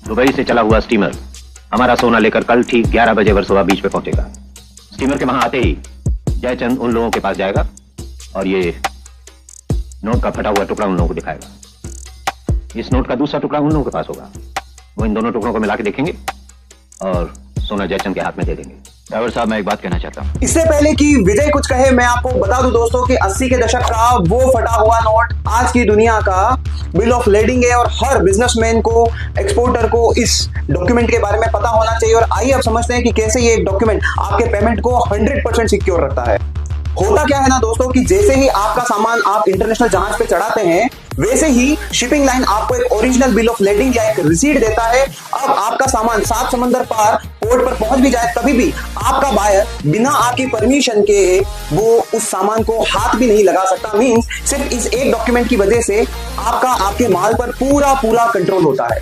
Dubai से चला हुआ स्टीमर हमारा सोना लेकर कल ठीक 11 बजे वर्सोवा बीच पे पहुंचेगा। स्टीमर के वहां आते ही जयचंद उन लोगों के पास जाएगा और ये नोट का फटा हुआ टुकड़ा उन लोगों को दिखाएगा। इस नोट का दूसरा टुकड़ा उन लोगों के पास होगा। वो इन दोनों टुकड़ों को मिला के देखेंगे और सोना जयचंद के हाथ में दे देंगे। ड्राइवर साहब, मैं एक बात कहना चाहता हूँ। इससे पहले कि विजय कुछ कहे, मैं आपको बता दूं दोस्तों कि 80 के दशक का वो फटा हुआ नोट आज की दुनिया का बिल ऑफ लेडिंग है और हर बिजनेसमैन को, एक्सपोर्टर को इस डॉक्यूमेंट के बारे में पता होना चाहिए। और आइए अब समझते हैं कि कैसे ये डॉक्यूमेंट आपके पेमेंट को 100% सिक्योर रखता है। होता क्या है ना दोस्तों कि जैसे ही आपका सामान आप इंटरनेशनल जहाज पे चढ़ाते हैं, वैसे ही शिपिंग लाइन आपको एक ओरिजिनल बिल ऑफ लेडिंग या एक रिसीट देता है। अब आपका सामान 7 समंदर पार पोर्ट पर पहुंच भी जाए, तभी भी आपका बायर बिना आपकी परमिशन के वो उस सामान को हाथ भी नहीं लगा सकता। मींस सिर्फ इस एक डॉक्यूमेंट की वजह से आपके माल पर पूरा कंट्रोल होता है।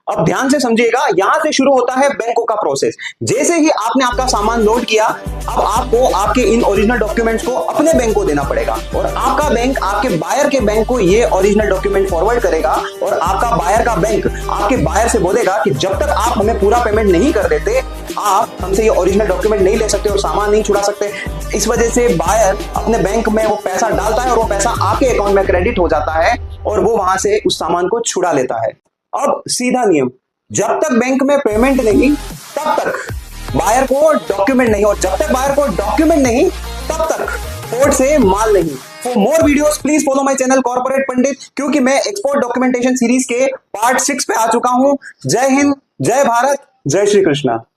अब ध्यान से समझिएगा, यहां से शुरू होता है बैंकों का प्रोसेस। जैसे ही आपने आपका सामान लोड किया, अब आपको आपके इन ओरिजिनल डॉक्यूमेंट्स को अपने बैंक को देना पड़ेगा और आपका बैंक आपके बायर के बैंक को ये ओरिजिनल डॉक्यूमेंट फॉरवर्ड करेगा और आपका बायर का बैंक आपके बायर से बोलेगा कि जब तक आप हमें पूरा पेमेंट नहीं कर देते, आप हमसे ये ओरिजिनल डॉक्यूमेंट नहीं ले सकते और सामान नहीं छुड़ा सकते। इस वजह से बायर अपने बैंक में वो पैसा डालता है और वो पैसा आपके अकाउंट में क्रेडिट हो जाता है और वो वहां से उस सामान को छुड़ा लेता है। अब सीधा नियम, जब तक बैंक में पेमेंट नहीं तब तक बायर को डॉक्यूमेंट नहीं, और जब तक बायर को डॉक्यूमेंट नहीं तब तक पोर्ट से माल नहीं। For more videos please follow my channel Corporate Pandit, क्योंकि मैं एक्सपोर्ट डॉक्यूमेंटेशन सीरीज के पार्ट 6 पे आ चुका हूं। जय हिंद, जय भारत, जय श्री कृष्णा।